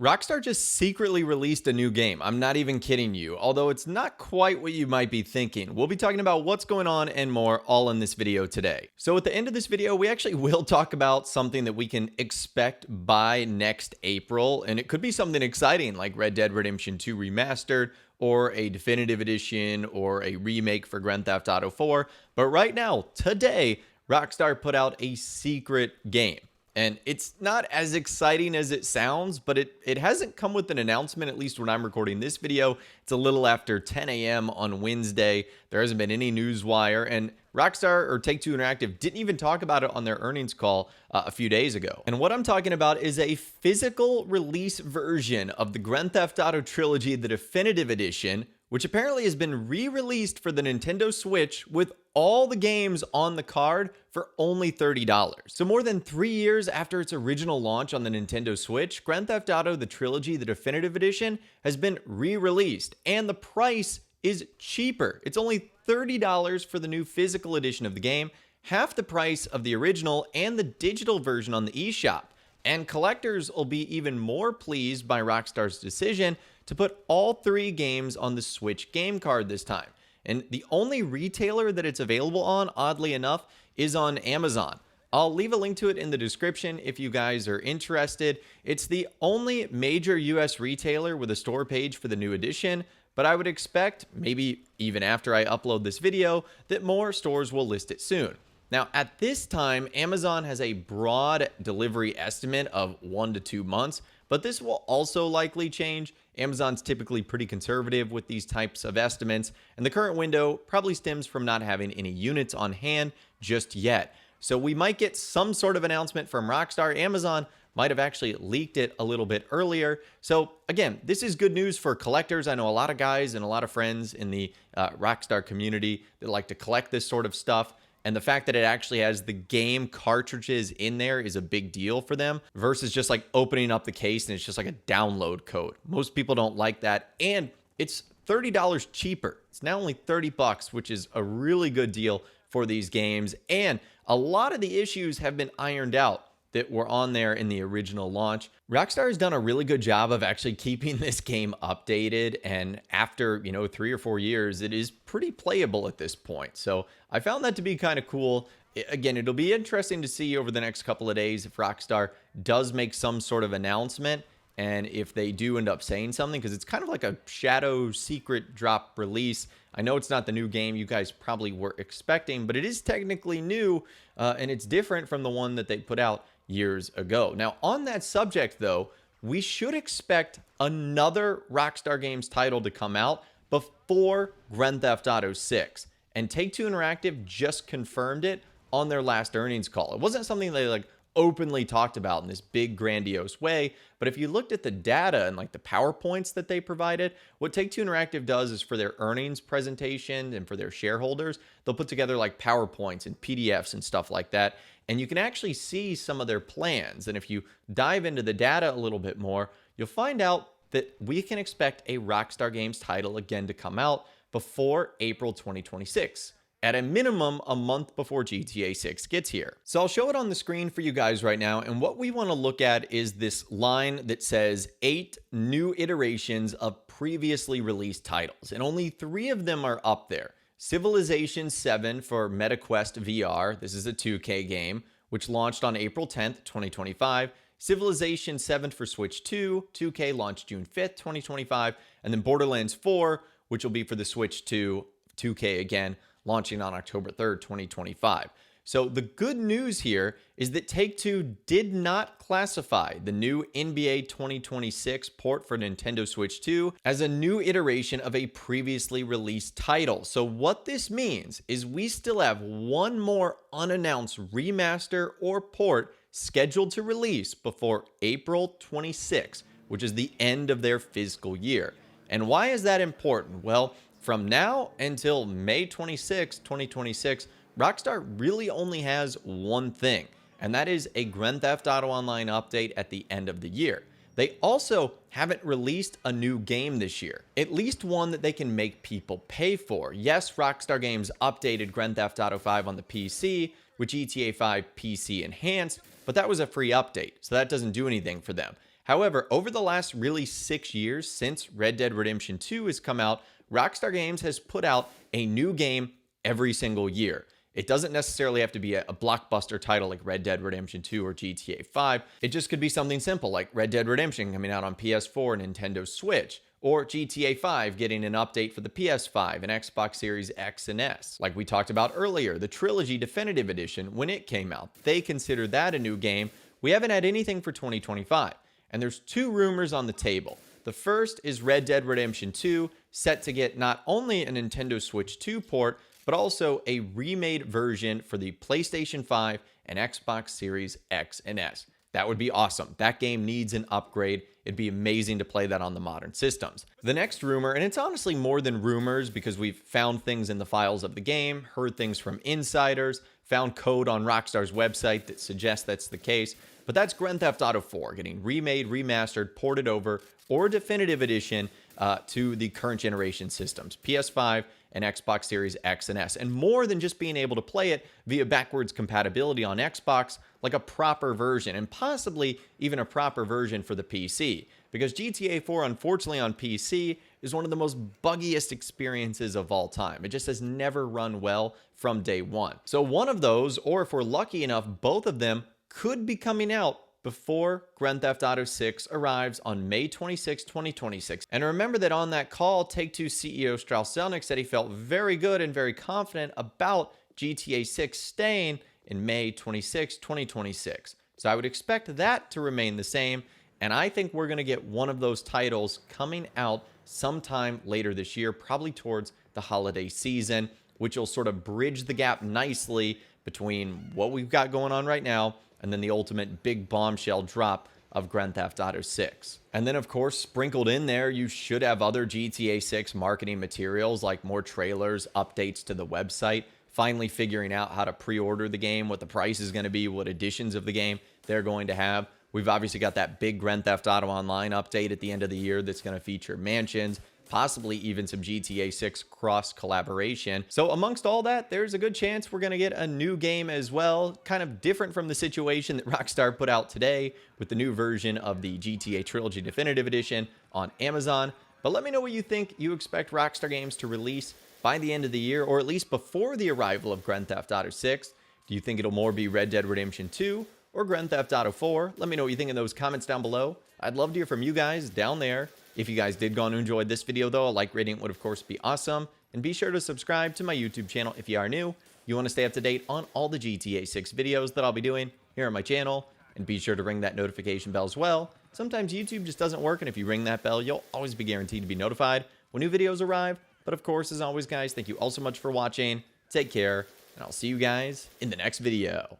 Rockstar just secretly released a new game. I'm not even kidding you, although it's not quite what you might be thinking. We'll be talking about what's going on and more all in this video today. So at the end of this video, we actually will talk about something that we can expect by next April, and it could be something exciting like Red Dead Redemption 2 Remastered, or a definitive edition, or a remake for Grand Theft Auto 4. But right now, today, Rockstar put out a secret game. And it's not as exciting as it sounds, but it hasn't come with an announcement, at least when I'm recording this video. It's a little after 10 a.m. on Wednesday. There hasn't been any news wire, and Rockstar or Take-Two Interactive didn't even talk about it on their earnings call a few days ago. And what I'm talking about is a physical release version of the Grand Theft Auto trilogy, the definitive edition, which apparently has been re-released for the Nintendo Switch with all the games on the card for only $30. So more than 3 years after its original launch on the Nintendo Switch, Grand Theft Auto, the trilogy, the definitive edition, has been re-released, and the price is cheaper. It's only $30 for the new physical edition of the game, half the price of the original and the digital version on the eShop. And collectors will be even more pleased by Rockstar's decision to put all 3 games on the Switch game card this time. And the only retailer that it's available on, oddly enough, is on Amazon. I'll leave a link to it in the description if you guys are interested. It's the only major US retailer with a store page for the new edition, but I would expect, maybe even after I upload this video, that more stores will list it soon. Now, at this time, Amazon has a broad delivery estimate of 1 to 2 months, but this will also likely change. Amazon's typically pretty conservative with these types of estimates, and the current window probably stems from not having any units on hand just yet. So we might get some sort of announcement from Rockstar. Amazon might have actually leaked it a little bit earlier. So again, this is good news for collectors. I know a lot of guys and a lot of friends in the Rockstar community that like to collect this sort of stuff. And the fact that it actually has the game cartridges in there is a big deal for them versus just like opening up the case and it's just like a download code. Most people don't like that. And it's $30 cheaper. It's now only $30, which is a really good deal for these games. And a lot of the issues have been ironed out that were on there in the original launch. Rockstar has done a really good job of actually keeping this game updated, and after 3 or 4 years, it is pretty playable at this point. So I found that to be kind of cool. Again, it'll be interesting to see over the next couple of days if Rockstar does make some sort of announcement, and if they do end up saying something, because it's kind of like a shadow secret drop release. I know it's not the new game you guys probably were expecting, but it is technically new, and it's different from the one that they put out years ago. Now, on that subject, though, we should expect another Rockstar Games title to come out before Grand Theft Auto 6. And Take-Two Interactive just confirmed it on their last earnings call. It wasn't something they openly talked about in this big grandiose way, but if you looked at the data and the PowerPoints that they provided, what Take-Two Interactive does is for their earnings presentation and for their shareholders, they'll put together PowerPoints and PDFs and stuff like that, and you can actually see some of their plans. And if you dive into the data a little bit more, you'll find out that we can expect a Rockstar Games title again to come out before April 2026. At a minimum, a month before GTA 6 gets here. So I'll show it on the screen for you guys right now. And what we want to look at is this line that says 8 new iterations of previously released titles. And only 3 of them are up there. Civilization 7 for MetaQuest VR. This is a 2K game, which launched on April 10th, 2025. Civilization 7 for Switch 2. 2K launched June 5th, 2025. And then Borderlands 4, which will be for the Switch 2, 2K again, launching on October 3rd, 2025. So the good news here is that Take-Two did not classify the new NBA 2026 port for Nintendo Switch 2 as a new iteration of a previously released title. So what this means is we still have one more unannounced remaster or port scheduled to release before April 26, which is the end of their fiscal year. And why is that important? Well, from now until May 26, 2026, Rockstar really only has one thing, and that is a Grand Theft Auto Online update at the end of the year. They also haven't released a new game this year, at least one that they can make people pay for. Yes, Rockstar Games updated Grand Theft Auto 5 on the PC with GTA 5 PC Enhanced, but that was a free update, so that doesn't do anything for them. However, over the last really 6 years since Red Dead Redemption 2 has come out, Rockstar Games has put out a new game every single year. It doesn't necessarily have to be a blockbuster title like Red Dead Redemption 2 or GTA 5. It just could be something simple like Red Dead Redemption coming out on PS4 and Nintendo Switch, or GTA 5 getting an update for the PS5 and Xbox Series X and S. Like we talked about earlier, the Trilogy Definitive Edition, when it came out, they consider that a new game. We haven't had anything for 2025, and there's 2 rumors on the table. The first is Red Dead Redemption 2, set to get not only a Nintendo Switch 2 port, but also a remade version for the PlayStation 5 and Xbox Series X and S. That would be awesome. That game needs an upgrade. It'd be amazing to play that on the modern systems. The next rumor, and it's honestly more than rumors because we've found things in the files of the game, heard things from insiders, found code on Rockstar's website that suggests that's the case, but that's Grand Theft Auto 4 getting remade, remastered, ported over, or definitive edition to the current generation systems, PS5 and Xbox Series X and S. And more than just being able to play it via backwards compatibility on Xbox, like a proper version, and possibly even a proper version for the PC. Because GTA 4, unfortunately, on PC is one of the most buggiest experiences of all time. It just has never run well from day one. So one of those, or if we're lucky enough, both of them could be coming out before Grand Theft Auto 6 arrives on May 26, 2026. And remember that on that call, Take-Two CEO Strauss Zelnick said he felt very good and very confident about GTA 6 staying in May 26, 2026. So I would expect that to remain the same, and I think we're going to get one of those titles coming out sometime later this year, probably towards the holiday season, which will sort of bridge the gap nicely between what we've got going on right now and then the ultimate big bombshell drop of Grand Theft Auto 6. And then, of course, sprinkled in there, you should have other GTA 6 marketing materials like more trailers, updates to the website, finally figuring out how to pre-order the game, what the price is going to be, what editions of the game they're going to have. We've obviously got that big Grand Theft Auto Online update at the end of the year that's going to feature mansions, possibly even some GTA 6 cross collaboration. So amongst all that, there's a good chance we're going to get a new game as well, kind of different from the situation that Rockstar put out today with the new version of the GTA Trilogy Definitive Edition on Amazon. But let me know what you think you expect Rockstar Games to release by the end of the year, or at least before the arrival of Grand Theft Auto 6. Do you think it'll more be Red Dead Redemption 2 or Grand Theft Auto 4? Let me know what you think in those comments down below. I'd love to hear from you guys down there. If you guys did go on and enjoy this video, though, a like rating would, of course, be awesome. And be sure to subscribe to my YouTube channel if you are new. You want to stay up to date on all the GTA 6 videos that I'll be doing here on my channel. And be sure to ring that notification bell as well. Sometimes YouTube just doesn't work, and if you ring that bell, you'll always be guaranteed to be notified when new videos arrive. But of course, as always, guys, thank you all so much for watching. Take care, and I'll see you guys in the next video.